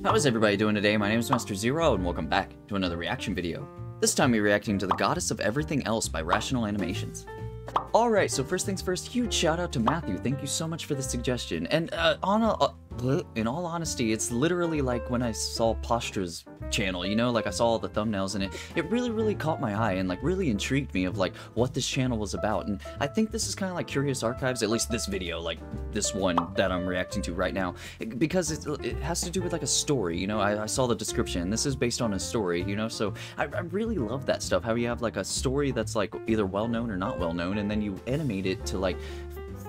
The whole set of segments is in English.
How is everybody doing today? My name is Master Zero, and welcome back to another reaction video. This time we're reacting to The Goddess of Everything Else by Rational Animations. Alright, so first things first, huge shout out to Matthew. Thank you so much for the suggestion. And in all honesty, it's literally like when I saw Postra's channel, you know, like I saw all the thumbnails and it really caught my eye and like really intrigued me of like what this channel was about. And I think this is kind of like Curious Archives, at least this video, like this one that I'm reacting to right now, because it has to do with like a story, you know. I saw the description. This is based on a story, you know, so I really love that stuff, how you have like a story that's like either well-known or not well-known, and then you animate it to like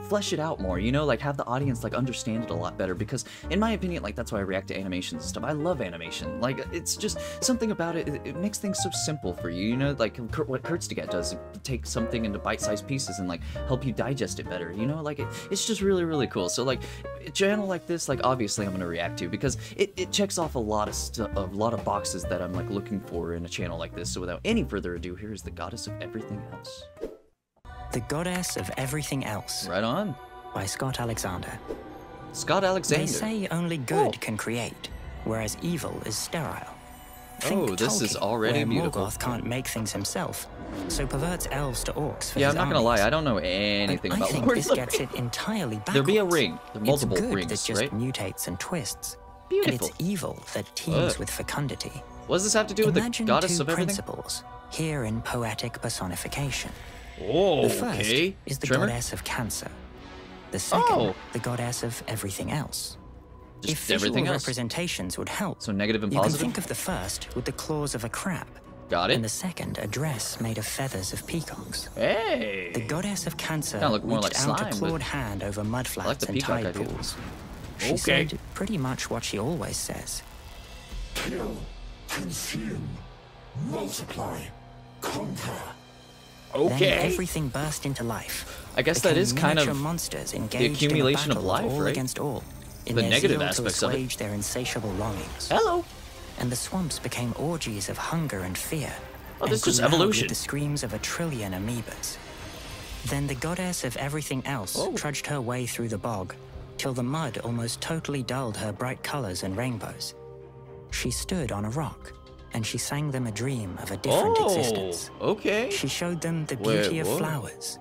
flesh it out more, you know, like have the audience like understand it a lot better, because in my opinion, like that's why I react to animations and stuff. I love animation. Like it's just something about it, it makes things so simple for you, you know, like what Kurtztigat does, take something into bite-sized pieces and like help you digest it better, you know, like it's just really cool. So like a channel like this, like obviously I'm gonna react to, because it checks off a lot of boxes that I'm like looking for in a channel like this. So without any further ado, here is The Goddess of Everything Else. The Goddess of Everything Else. Right on. By Scott Alexander. Scott Alexander. They say only good can create, whereas evil is sterile. Think this Tolkien, is already where beautiful. Morgoth can't make things himself, so perverts elves to orcs for Yeah, his I'm not gonna armies. lie, I don't know anything about I think Lord this of the gets Rings. it entirely backwards. There be a ring. There are multiple it's good rings, that just right? mutates and twists. Beautiful. And it's evil that teems with fecundity. What does this have to do with Imagine the Goddess two of Everything? principles, here in poetic personification. Oh, The first okay. is the Trimmer? goddess of cancer. The second, the goddess of everything else. Just If everything visual else. representations would help, So negative and you can positive? think of the first with the claws of a crab. Got And it. the second, a dress made of feathers of peacocks. Hey! The goddess of cancer Kinda look more reached like out slime, a clawed hand over mudflats like the and peacock tide idea. pools. She Okay. said pretty much what she always says. Kill, consume, multiply, conquer. Then everything burst into life. I guess that became is kind of miniature monsters engaged the accumulation in a of battle life, all right? against all, in The their negative zeal aspects to of it. assuage their insatiable longings. Hello! And the swamps became orgies of hunger and fear. Oh, and this is grew loud evolution. with the screams of 1 trillion amoebas. Then the goddess of everything else trudged her way through the bog, till the mud almost totally dulled her bright colors and rainbows. She stood on a rock, and she sang them a dream of a different existence. Okay. She showed them the beauty of flowers.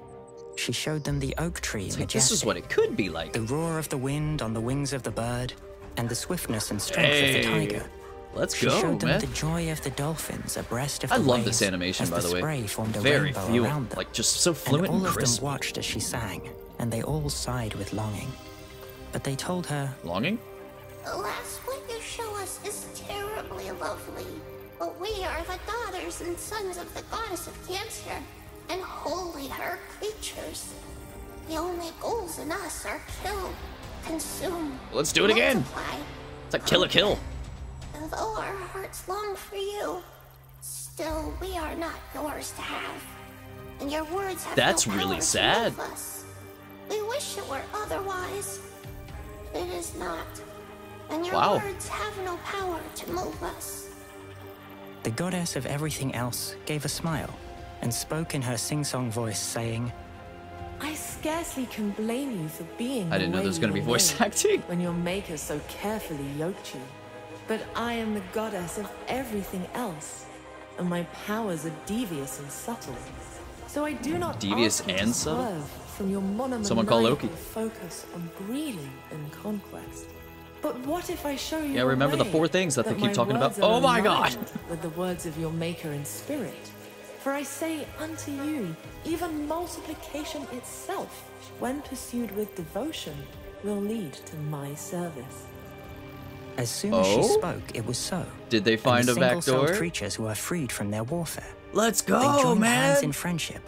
She showed them the oak tree majestic, This is what it could be like. the roar of the wind on the wings of the bird, and the swiftness and strength of the tiger. Let's She go, showed them man. the joy of the dolphins abreast of the I love this waves animation, as by the way. spray formed a Very rainbow fluent, around them. like just so And fluent all and of them crisp. watched as she sang, and they all sighed with longing. But they told her, Longing? Alas, what you show us is terribly lovely, but we are the daughters and sons of the goddess of cancer, and wholly her creatures. The only goals in us are kill, consume, Let's do it again. multiply. It's like kill a kill. Though our hearts long for you, still we are not yours to have. And your words have That's no really power sad. to move us. We wish it were otherwise. It is not. And your Wow. words have no power to move us. the goddess of everything else gave a smile, and spoke in her sing-song voice, saying, I scarcely can blame you for being I didn't know the there was way gonna be you're voice made acting. when your maker so carefully yoked you. But I am the goddess of everything else, and my powers are devious and subtle. So I do not Devious ask you and to subtle? swerve from your Someone call monomaniacal Loki. focus on breeding and conquest. But what if I show you Yeah, a remember the way 4 things that they keep my talking about? words are Oh my god! aligned with the words of your maker in spirit. For I say unto you, even multiplication itself, when pursued with devotion, will lead to my service. as soon as she Oh? spoke, it was so. Did they find and a the back single-celled door? creatures were freed from their warfare. Let's They go, joined hands in man! friendship,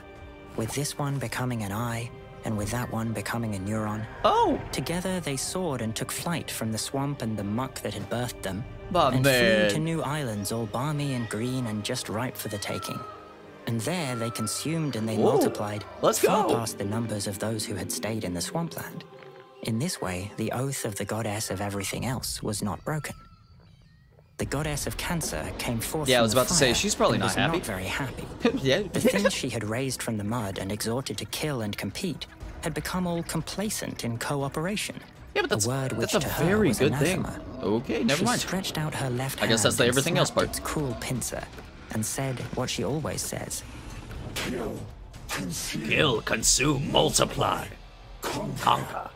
with this one becoming an eye, and with that one becoming a neuron. Oh! Together they soared and took flight from the swamp and the muck that had birthed them, But and flew man. to new islands all balmy and green and just ripe for the taking. And there they consumed and they Whoa. multiplied, Let's far go. past the numbers of those who had stayed in the swampland. In this way, the oath of the goddess of everything else was not broken. The goddess of cancer came forth Yeah, I from was the about to say, fire she's probably and not was happy. not very happy. Yeah. The things she had raised from the mud and exhorted to kill and compete had become all complacent in cooperation, Yeah, but that's a word which that's a to her very was good thing. anathema. Okay, never She mind. stretched out her left hand. I guess that's the and everything else snapped part. its cruel pincer, and said what she always says. Kill, conceal, Kill, consume, multiply, conquer.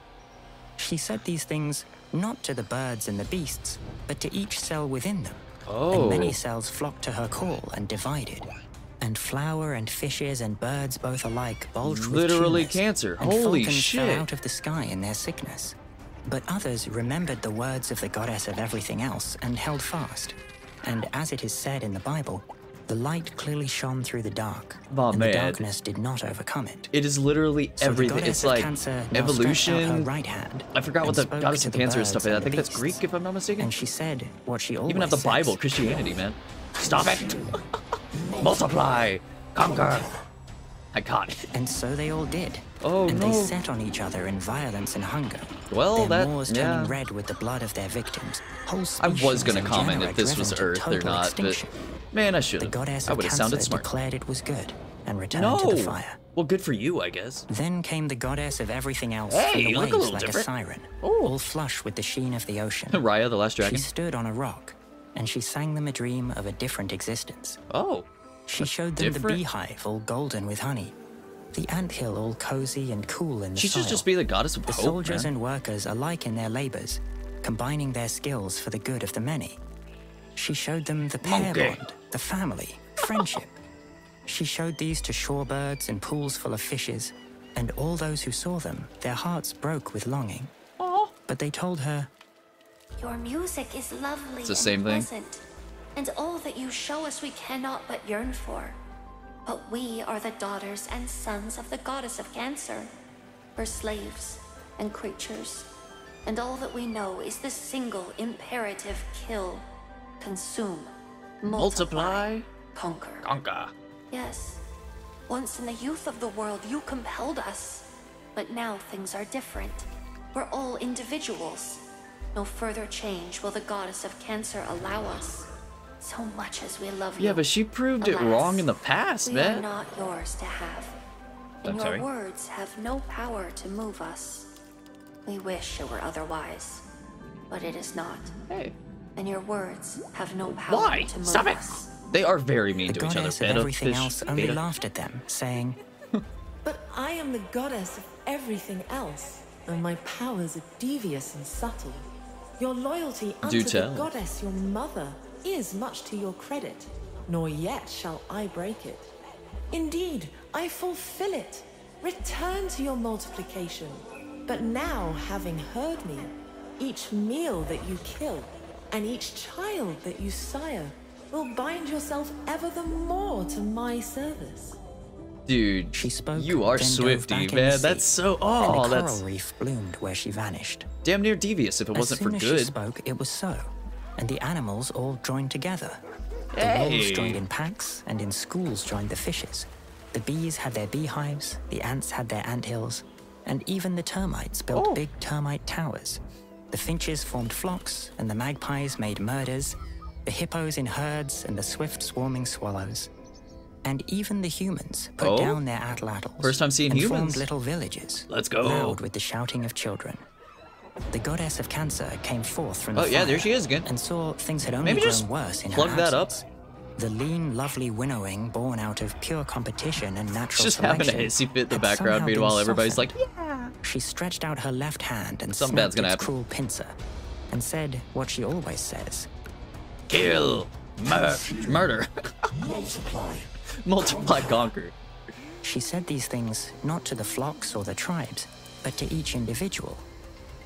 She said these things not to the birds and the beasts, but to each cell within them. Oh. And many cells flocked to her call and divided. And flower and fishes and birds both alike bulged with Literally tumors, cancer. and Holy falcons shit. fell out of the sky in their sickness. But others remembered the words of the goddess of everything else and held fast. And as it is said in the Bible, the light clearly shone through the dark, Oh, and man. the darkness did not overcome it. It is literally So the everything. goddess It's of like Cancer now stretched out her evolution. right hand I forgot what and the spoke goddess to of the cancer birds stuff is. I and the think that's beasts. Greek, if I'm not mistaken. And she said what she always Even have the says. Bible, Christianity, man. Stop it! Multiply, conquer. I caught it. And so they all did. Oh, and no. they set on each other in violence and hunger. Well, their that- maws yeah. turning red with the blood of their victims. Whole I was species gonna and comment genera if this was driven to Earth or total not, extinction. but man, I should The have. goddess I of would have Cancer sounded smart. declared it was good and returned No. to the fire. Well, good for you, I guess. Then came the goddess of everything else Hey, from you the look a waves little like different. a siren, Oh. all flush with the sheen of the ocean. Raya, the last She dragon. stood on a rock, and she sang them a dream of a different existence. Oh, She showed them different. the beehive all golden with honey, the anthill all cozy and cool in the she should soil. just be the goddess of The hope, soldiers man. and workers alike in their labors, combining their skills for the good of the many. She showed them the pair Monkey. bond, the family, friendship. She showed these to shorebirds and pools full of fishes, and all those who saw them, their hearts broke with longing. But they told her, Your music is lovely It's the and same thing. pleasant, and all that you show us we cannot but yearn for. But we are the daughters and sons of the goddess of Cancer, her slaves and creatures, and all that we know is the single imperative: kill, consume, Multiply, conquer. conquer. Yes, once in the youth of the world you compelled us, but now things are different. We're all individuals. No further change will the goddess of Cancer allow us. So much as we love you. Yeah, but she proved it alas, wrong in the past, we are man. not yours to have. I'm And your sorry? words have no power to move us. We wish it were otherwise, but it is not. Hey, And your words have no power why? to move Stop it! us. They are very mean the to each other. goddess of Beta, everything fish, else only beta. laughed at them, saying, But I am the goddess of everything else, and my powers are devious and subtle. Your loyalty unto the tell. goddess, your mother, is much to your credit, nor yet shall I break it. Indeed, I fulfill it. Return to your multiplication. But now, having heard me, each meal that you kill, and each child that you sire, will bind yourself ever the more to my service. Dude, she spoke, you are then dove Swifty, back in the man. sea, That's so. and Oh, a coral that's reef bloomed where she vanished. damn near devious if it wasn't As for soon as she good. spoke, it was so, and the animals all joined together. The Hey. wolves joined in packs, and in schools joined the fishes. The bees had their beehives, the ants had their anthills, and even the termites built Oh. big termite towers. The finches formed flocks, and the magpies made murders, the hippos in herds, and the swift swarming swallows. And even the humans put Oh. down their atlatls First time seeing and humans. formed little villages, Let's go. loud with the shouting of children. The goddess of Cancer came forth from the Oh, yeah, there fire she is again. and saw things had only Maybe grown just worse in plug her that up. absence. The lean, lovely winnowing born out of pure competition and natural Just having a selection hissy fit in the had background. somehow Meanwhile, been everybody's like, softened. yeah. She stretched out her left hand and Something bad's snapped gonna its happen. cruel pincer, and said what she always says. Kill, murder, multiply, multiply, conquer. She said these things not to the flocks or the tribes, but to each individual.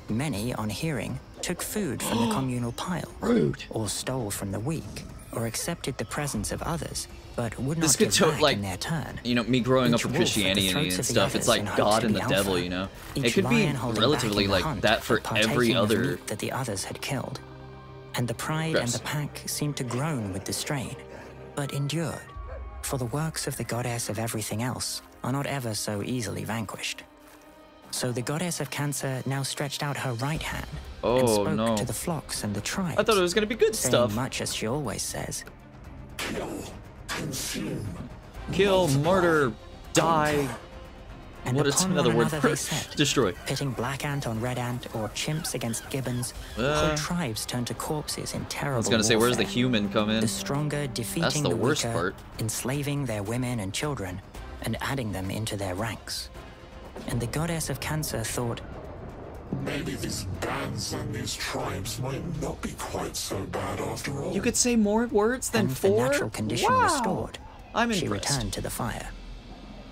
Many, on hearing, took food from the communal pile, Rude. or stole from the weak, or accepted the presence of others, but would not This could give back like, in their turn. you know, me growing up Each with wolf at the Christianity throats and of the stuff. others It's like in hopes God to and be the devil, alpha. you know. It Each could be lion holding back relatively in the like hunt, that for but every partaking of other. meat that the others had killed. And the pride and Gross. the pack seemed to groan with the strain, but endured, for the works of the goddess of everything else are not ever so easily vanquished. So the goddess of Cancer now stretched out her right hand and Oh, spoke no. to the flocks and the tribes. I thought it was gonna be good saying stuff. much as she always says. kill, consume, Kill, murder, die, And What is upon another one word another for they set, destroy? pitting black ant on red ant or chimps against gibbons. Whole tribes turned to corpses in terrible I was gonna say, where's the warfare. human come in? The stronger defeating That's the worst weaker, part. enslaving their women and children, and adding them into their ranks. And the goddess of cancer thought, Maybe these bands and these tribes might not be quite so bad after all. You could say more words than and the 4? natural condition Wow. restored. I'm She impressed. returned to the fire.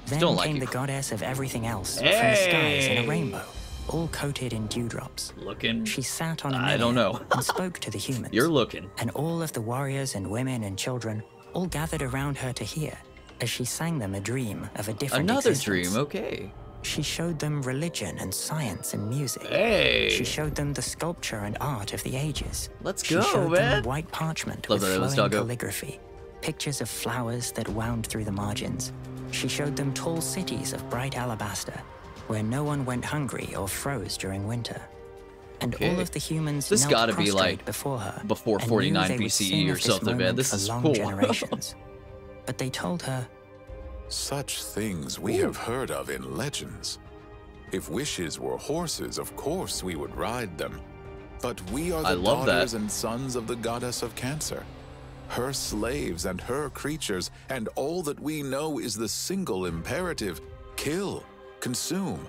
Then Still like came you. the goddess of everything else from the skies in a rainbow, all coated in dewdrops. Looking. She sat on a I don't minute know. and spoke to the humans. You're looking. And all of the warriors and women and children all gathered around her to hear as she sang them a dream of a different Another existence. dream, okay. She showed them religion and science and music. Hey. She showed them the sculpture and art of the ages. Let's She go, showed man. them white parchment Love with that it was flowing doggo. calligraphy, pictures of flowers that wound through the margins. She showed them tall cities of bright alabaster, where no one went hungry or froze during winter. And all Okay. of the humans This knelt gotta be, prostrate like, before her, before and 49 knew they would BCE sing or of this something, man. moment This for is long cool. generations. But they told her, Such things we have heard of in legends. If wishes were horses, of course we would ride them. But we are I the love that. daughters and sons of the goddess of cancer. Her slaves and her creatures, and all that we know is the single imperative: kill, consume,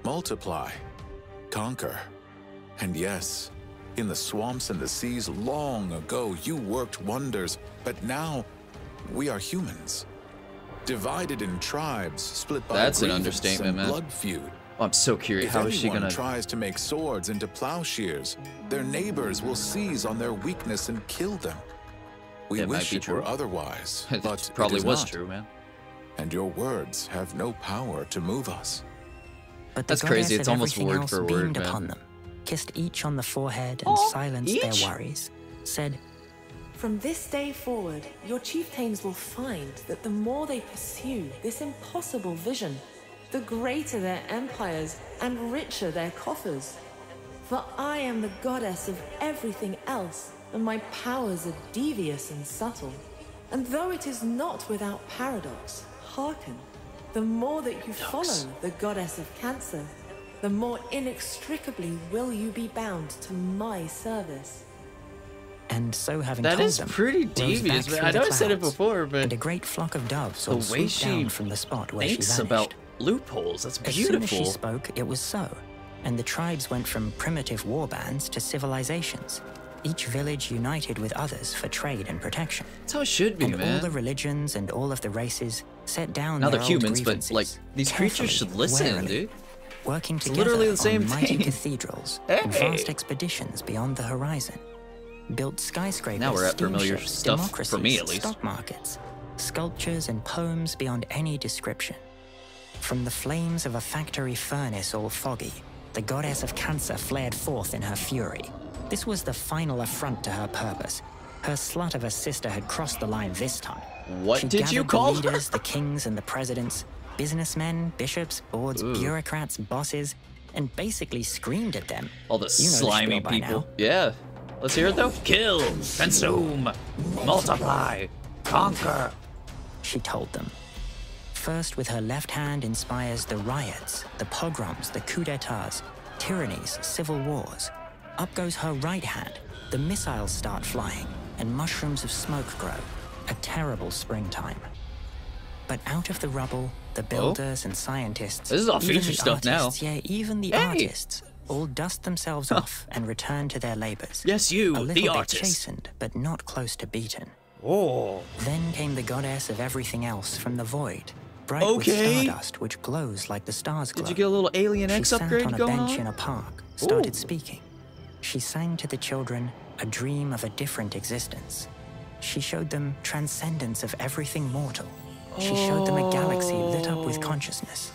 multiply, conquer. And yes, in the swamps and the seas long ago you worked wonders, but now we are humans. Divided in tribes, split by That's an grievance understatement, and man. blood feud. I'm so curious. If How is she anyone gonna? tries to make swords into plowshares, their neighbors will seize on their weakness and kill them. We It might wish be it were true. otherwise, It but probably it is was not. true, man. And your words have no power to move us. but the That's goddess crazy. It's of almost everything word else for word, beamed man. upon them, kissed each on the forehead and Oh, silenced each? their worries, said, From this day forward, your chieftains will find that the more they pursue this impossible vision, the greater their empires and richer their coffers. For I am the goddess of everything else, and my powers are devious and subtle. And though it is not without paradox, hearken, the more that you follow the goddess of cancer, the more inextricably will you be bound to my service. and so having That told is them, pretty rose devious, back man. through I know the I said it clouds, before, but and a great flock of doves the all way swooped she down from the spot where she thinks vanished. about loopholes. That's As soon as she beautiful. spoke, it was so, and the tribes went from primitive war bands to civilizations, each village united with others for trade and protection. That's how it should be, And man. all the religions and all of the races set down Now their they're old humans, but grievances, like these creatures carefully, should listen, warily, dude. working It's together literally the same on mighty thing. cathedrals and Hey! vast expeditions beyond the horizon. Built skyscrapers, Now we're at familiar steamships, stuff, democracies, for me at least. stock markets, sculptures and poems beyond any description. From the flames of a factory furnace all foggy, the goddess of cancer flared forth in her fury. This was the final affront to her purpose. Her slut of a sister had crossed the line this time. What She did you gathered call the her? leaders, the kings and the presidents, businessmen, bishops, boards, bureaucrats, bosses, and basically screamed at them. All the You know the slimy spiel by people. now. Yeah. Let's hear it though. Kill, consume, multiply, conquer. She told them. First, with her left hand inspires the riots, the pogroms, the coups d'etats, tyrannies, civil wars. Up goes her right hand, the missiles start flying, and mushrooms of smoke grow. A terrible springtime. But out of the rubble, the builders and scientists, This is all even future the stuff now. artists, yeah, even the Hey! artists, all dust themselves off and return to their labors. Yes, you, a little the bit artist. chastened, but not close to beaten. Oh. Then came the goddess of everything else from the void, bright Okay. with stardust which glows like the stars glow. Did you get a little Alien She X sat upgrade on a going bench on? in a park, started Ooh. speaking. She sang to the children a dream of a different existence. She showed them transcendence of everything mortal. She showed them a galaxy lit up with consciousness.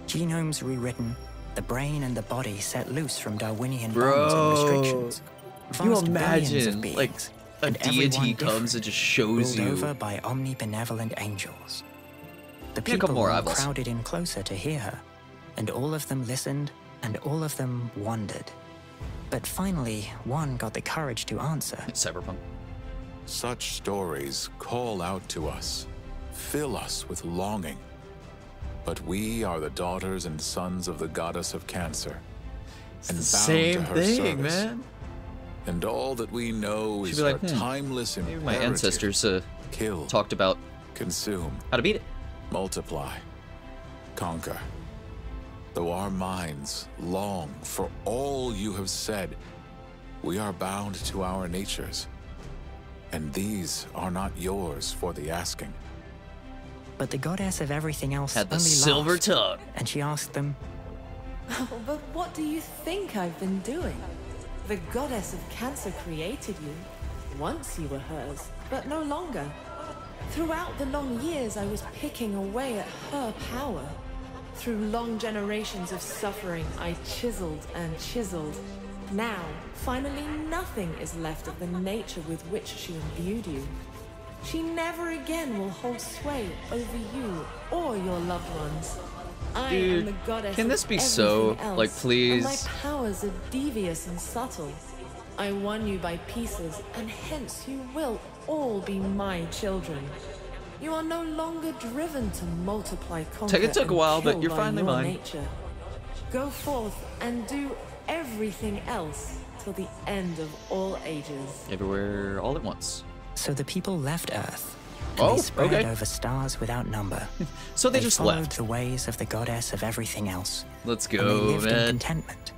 Genomes rewritten, the brain and the body set loose from Darwinian bonds and restrictions. You Vast billions of imagine, beings, like, a and everyone deity different, comes and just shows ruled you. over by omnibenevolent angels. The Give me a couple people more all eyeballs. crowded in closer to hear her, and all of them listened, and all of them wondered. But finally, one got the courage to answer. Cyberpunk. Such stories call out to us, fill us with longing. But we are the daughters and sons of the goddess of Cancer, and bound Same to her thing, service. man. And all that we know Should is be like, her timeless Maybe imperative. my ancestors Kill, talked about consume, how to beat it. multiply, conquer. Though our minds long for all you have said, we are bound to our natures, and these are not yours for the asking. But the goddess of everything else Had the only silver laughed, tongue. and she asked them, Oh, but what do you think I've been doing? The goddess of Cancer created you. Once you were hers, but no longer. Throughout the long years, I was picking away at her power. Through long generations of suffering, I chiseled and chiseled. Now, finally, nothing is left of the nature with which she imbued you. She never again will hold sway over you or your loved ones. I Dude, am the goddess can of this be so, everything else, like, please? And my powers are devious and subtle. I won you by pieces, and hence you will all be my children. You are no longer driven to multiply, conquer, It took a and while, but kill you're by finally your mine. nature. Go forth and do everything else till the end of all ages. Everywhere, all at once. so the people left Earth, and Oh, they spread okay. over stars without number. So they just followed left. the ways of the goddess of everything else. Let's And they go, lived in man. contentment.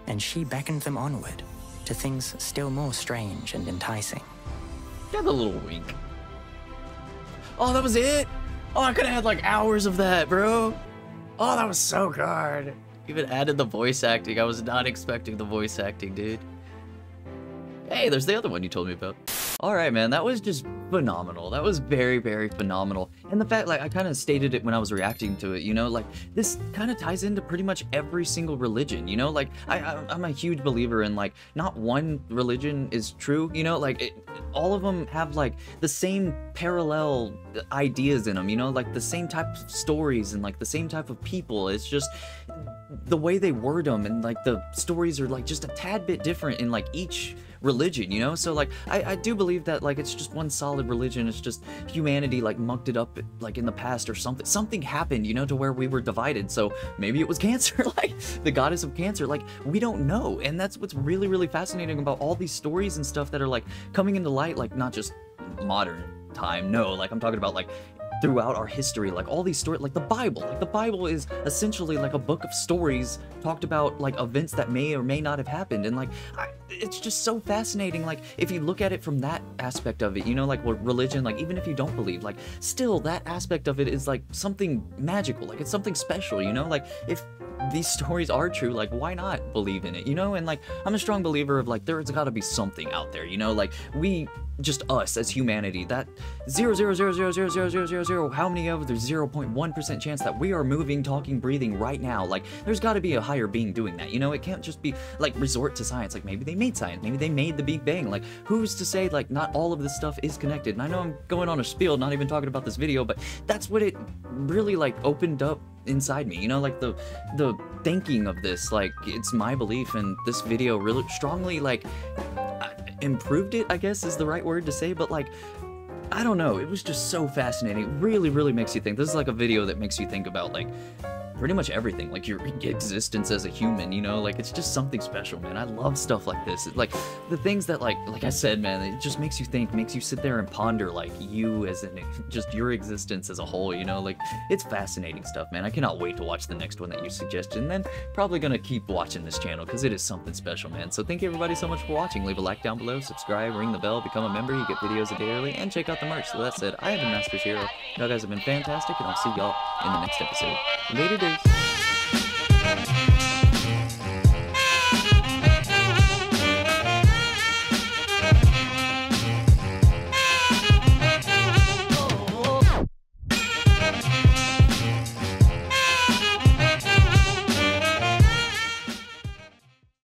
And she beckoned them onward to things still more strange and enticing. Got a little wink. Oh, that was it? Oh, I could have had like hours of that, bro. Oh, that was so good. Even added the voice acting. I was not expecting the voice acting, dude. Hey, there's the other one you told me about. All right, man, that was just phenomenal. That was very, very phenomenal. And the fact, like, I kind of stated it when I was reacting to it, you know, like, this kind of ties into pretty much every single religion, you know, like, I'm a huge believer in, like, not one religion is true, you know, like, all of them have, like, the same parallel ideas in them, you know, like, the same type of stories and, like, the same type of people. It's just the way they word them, and, like, the stories are, like, just a tad bit different in, like, each religion, you know? So, like, I do believe that, like, it's just one solid religion. It's just humanity, like, mucked it up, like, in the past or something. Something happened, you know, to where we were divided. So maybe it was Cancer, like, the goddess of Cancer. Like, we don't know. And that's what's really, really fascinating about all these stories and stuff that are, like, coming into light, like, not just modern time. No, like, I'm talking about, like, throughout our history, like all these stories, like the Bible is essentially like a book of stories talked about, like, events that may or may not have happened. And like, it's just so fascinating. Like, if you look at it from that aspect of it, you know, like what religion, like, even if you don't believe, like, still that aspect of it is like something magical, like it's something special, you know, like if these stories are true, like, why not believe in it, you know? And like, I'm a strong believer of, like, there's got to be something out there, you know, like, we just, us as humanity, that 0.0000000, how many of there's 0.1% chance that we are moving, talking, breathing right now. Like, there's got to be a higher being doing that, you know? It can't just be like resort to science. Like, maybe they made science, maybe they made the Big Bang. Like, who's to say, like, not all of this stuff is connected? And I know I'm going on a spiel, not even talking about this video, but that's what it really, like, opened up inside me, you know, like the thinking of this. Like, it's my belief, and this video really strongly, like, improved it, I guess is the right word to say. But like, I don't know, it was just so fascinating. It really, really makes you think. This is like a video that makes you think about, like, pretty much everything, like your existence as a human, you know? Like, it's just something special, man. I love stuff like this. Like, the things that, like I said, man, it just makes you think, makes you sit there and ponder, like, you as in just your existence as a whole, you know? Like, it's fascinating stuff, man. I cannot wait to watch the next one that you suggested, and then probably gonna keep watching this channel because it is something special, man. So thank you everybody so much for watching. Leave a like down below, subscribe, ring the bell, become a member. You get videos a day early, and check out the merch. So that said, I have been Master Zero. Y'all guys have been fantastic, and I'll see y'all in the next episode. Later days.